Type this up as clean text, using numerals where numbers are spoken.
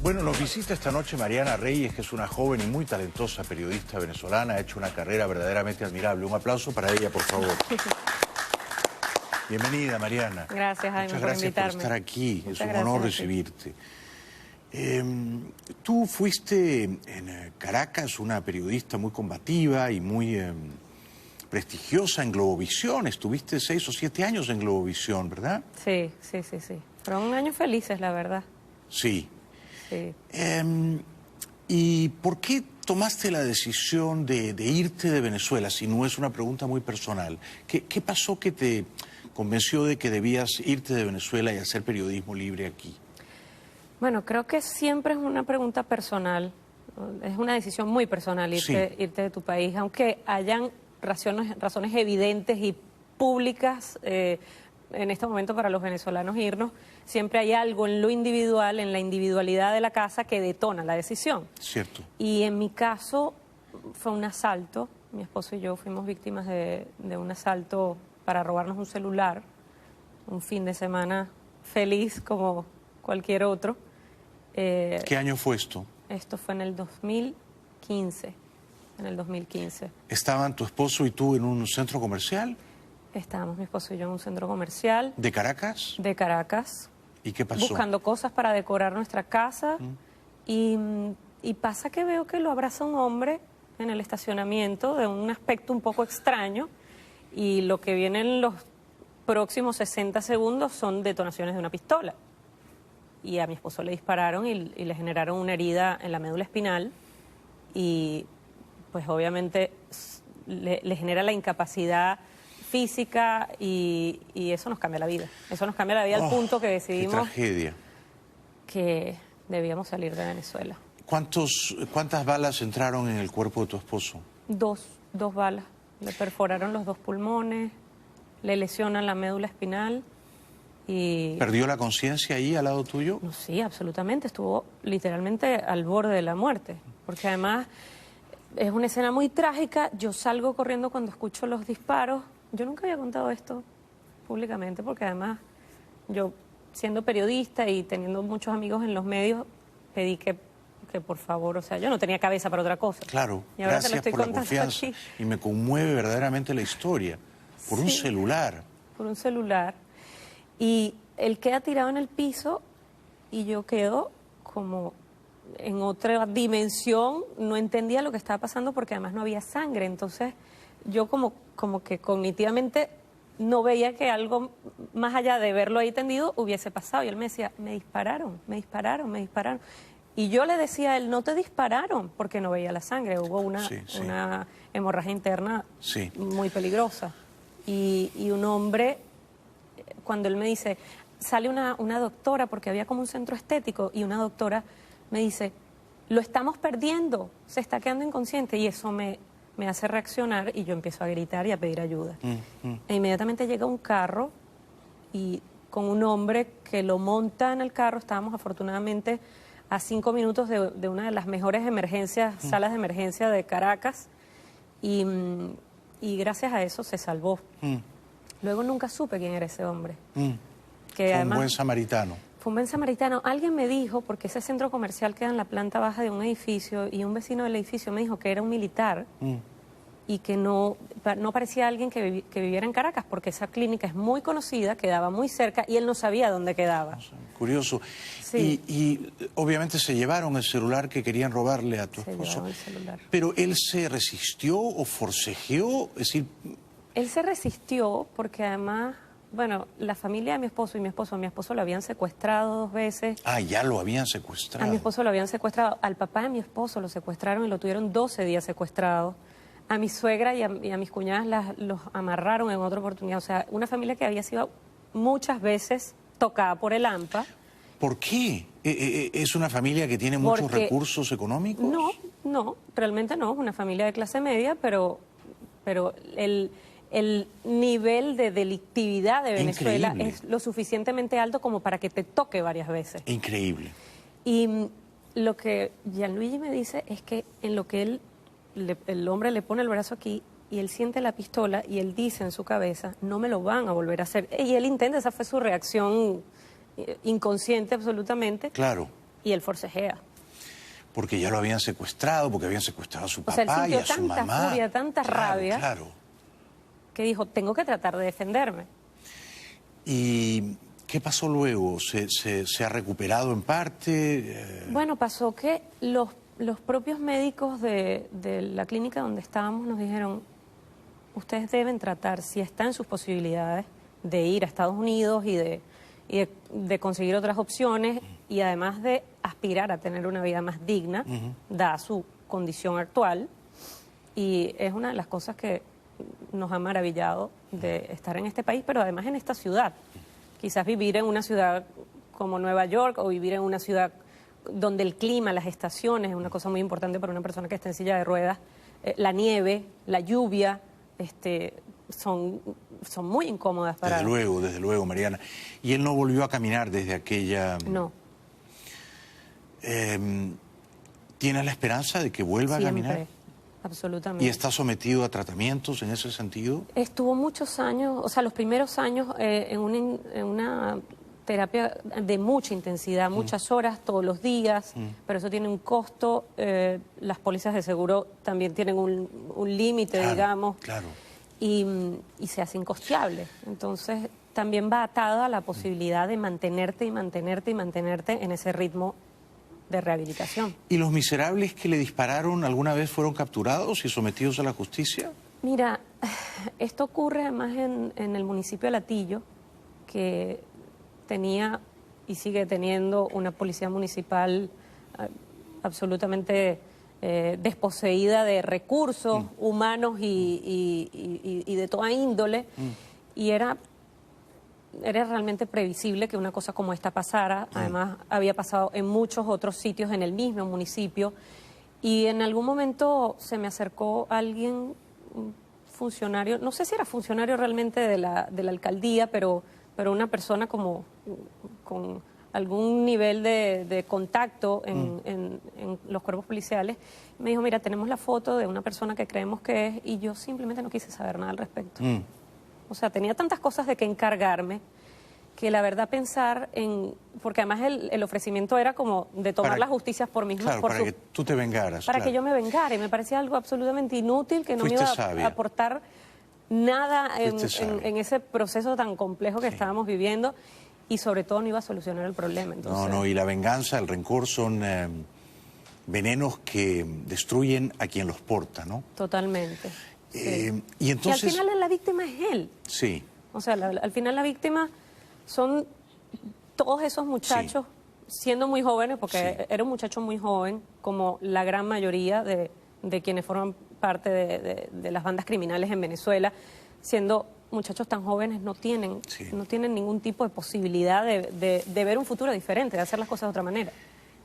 Bueno, nos visita esta noche Mariana Reyes, que es una joven y muy talentosa periodista venezolana, ha hecho una carrera verdaderamente admirable. Un aplauso para ella, por favor. Bienvenida, Mariana. Gracias, Jaime, Muchas gracias por estar aquí. Es un honor recibirte. Tú fuiste en Caracas una periodista muy combativa y muy prestigiosa en Globovisión. Estuviste 6 o 7 años en Globovisión, ¿verdad? Sí. Fueron años felices, la verdad. Sí. Sí. ¿Y por qué tomaste la decisión de irte de Venezuela, si no es una pregunta muy personal? ¿Qué pasó que te convenció de que debías irte de Venezuela y hacer periodismo libre aquí? Bueno, creo que siempre es una pregunta personal, es una decisión muy personal irte de tu país, aunque hayan razones evidentes y públicas en este momento para los venezolanos irnos, siempre hay algo en lo individual, en la individualidad de la casa que detona la decisión. Cierto. Y en mi caso fue un asalto, mi esposo y yo fuimos víctimas de un asalto para robarnos un celular, un fin de semana feliz como cualquier otro. ¿Qué año fue esto? Esto fue en el 2015. ¿Estaban tu esposo y tú en un centro comercial? Estábamos mi esposo y yo en un centro comercial. ¿De Caracas? De Caracas. ¿Y qué pasó? Buscando cosas para decorar nuestra casa. Y pasa que veo que lo abraza un hombre en el estacionamiento de un aspecto un poco extraño. Y lo que viene en los próximos 60 segundos son detonaciones de una pistola. Y a mi esposo le dispararon y le generaron una herida en la médula espinal. Y pues obviamente le genera la incapacidad física y eso nos cambia la vida. Eso nos cambia la vida al punto que decidimos... ¡Qué tragedia! Que debíamos salir de Venezuela. ¿Cuántas balas entraron en el cuerpo de tu esposo? Dos balas. Le perforaron los 2 pulmones, le lesionan la médula espinal y... ¿Perdió la conciencia ahí al lado tuyo? No, sí, absolutamente. Estuvo literalmente al borde de la muerte. Porque además es una escena muy trágica. Yo salgo corriendo cuando escucho los disparos. Yo nunca había contado esto públicamente porque además yo, siendo periodista y teniendo muchos amigos en los medios, pedí que por favor, o sea, yo no tenía cabeza para otra cosa. Claro, y ahora gracias por la confianza. Aquí. Y me conmueve verdaderamente la historia. Por un celular. Por un celular. Y él queda tirado en el piso y yo quedo como en otra dimensión, no entendía lo que estaba pasando porque además no había sangre. Entonces yo como que cognitivamente no veía que algo más allá de verlo ahí tendido hubiese pasado. Y él me decía, me dispararon. Y yo le decía a él, no te dispararon, porque no veía la sangre. Hubo una hemorragia interna muy peligrosa. Y un hombre, cuando él me dice, sale una doctora, porque había como un centro estético, y una doctora me dice, lo estamos perdiendo, se está quedando inconsciente. Y eso me hace reaccionar y yo empiezo a gritar y a pedir ayuda. E inmediatamente llega un carro y con un hombre que lo monta en el carro. Estábamos afortunadamente a 5 minutos de una de las mejores salas de emergencia de Caracas, y gracias a eso se salvó. Luego nunca supe quién era ese hombre. Fue además, un buen samaritano. Fue un buen samaritano. Alguien me dijo, porque ese centro comercial queda en la planta baja de un edificio, y un vecino del edificio me dijo que era un militar y que no parecía alguien que viviera en Caracas, porque esa clínica es muy conocida, quedaba muy cerca y él no sabía dónde quedaba. Curioso. Sí. Y obviamente se llevaron el celular que querían robarle a tu esposo. Se llevaron el celular. ¿Pero él se resistió o forcejeó? Es decir... Él se resistió porque además... Bueno, la familia de mi esposo y mi esposo lo habían secuestrado 2 veces. Ah, ya lo habían secuestrado. A mi esposo lo habían secuestrado. Al papá de mi esposo lo secuestraron y lo tuvieron 12 días secuestrado. A mi suegra y a mis cuñadas los amarraron en otra oportunidad. O sea, una familia que había sido muchas veces tocada por el AMPA. ¿Por qué? ¿Es una familia que tiene muchos recursos económicos? No, realmente no. Es una familia de clase media, pero el nivel de delictividad de Venezuela es lo suficientemente alto como para que te toque varias veces. Increíble. Y lo que Gianluigi me dice es que en lo que el hombre le pone el brazo aquí y él siente la pistola y él dice en su cabeza, no me lo van a volver a hacer. Y él intenta, esa fue su reacción inconsciente absolutamente. Claro. y él forcejea. Porque ya lo habían secuestrado, porque habían secuestrado a su O sea, él papá y sintió a su tanta mamá. furia, tanta rabia, Claro. que dijo, tengo que tratar de defenderme. ¿Y qué pasó luego? ¿Se ha recuperado en parte? Bueno, pasó que los propios médicos de la clínica donde estábamos nos dijeron, ustedes deben tratar, si está en sus posibilidades, de ir a Estados Unidos y de conseguir otras opciones y además de aspirar a tener una vida más digna, dada su condición actual. Y es una de las cosas que nos ha maravillado de estar en este país, pero además en esta ciudad. Quizás vivir en una ciudad como Nueva York o vivir en una ciudad donde el clima, las estaciones, es una cosa muy importante para una persona que está en silla de ruedas, la nieve, la lluvia, son muy incómodas para... Desde luego, Mariana. ¿Y él no volvió a caminar desde aquella...? No. ¿Tienes la esperanza de que vuelva a caminar? Siempre, absolutamente. ¿Y está sometido a tratamientos en ese sentido? Estuvo muchos años, o sea, los primeros años en una terapia de mucha intensidad, muchas horas todos los días, pero eso tiene un costo. Las pólizas de seguro también tienen un límite, Claro, digamos, claro. y se hace incosteable. Entonces, también va atado a la posibilidad de mantenerte en ese ritmo de rehabilitación. ¿Y los miserables que le dispararon alguna vez fueron capturados y sometidos a la justicia? Mira, esto ocurre además en el municipio de Latillo, que tenía y sigue teniendo una policía municipal absolutamente desposeída de recursos humanos y de toda índole, y era realmente previsible que una cosa como esta pasara. Además, había pasado en muchos otros sitios en el mismo municipio, y en algún momento se me acercó alguien, un funcionario, no sé si era funcionario realmente de la alcaldía, pero una persona como con algún nivel de contacto en los cuerpos policiales. Me dijo, mira, tenemos la foto de una persona que creemos que es, y yo simplemente no quise saber nada al respecto. O sea, tenía tantas cosas de que encargarme que la verdad pensar en... Porque además el ofrecimiento era como de tomar la justicia por mismo. Claro, para que tú te vengaras. Para que yo me vengara, y me parecía algo absolutamente inútil, que no me iba a aportar nada en ese proceso tan complejo que estábamos viviendo, y sobre todo no iba a solucionar el problema. Entonces... No, y la venganza, el rencor son venenos que destruyen a quien los porta, ¿no? Totalmente. Sí. Y entonces... Y al final la víctima es él. Sí. O sea, al final la víctima son todos esos muchachos, siendo muy jóvenes, porque era un muchacho muy joven, como la gran mayoría de quienes forman parte de las bandas criminales en Venezuela, siendo muchachos tan jóvenes, no tienen ningún tipo de posibilidad de ver un futuro diferente, de hacer las cosas de otra manera.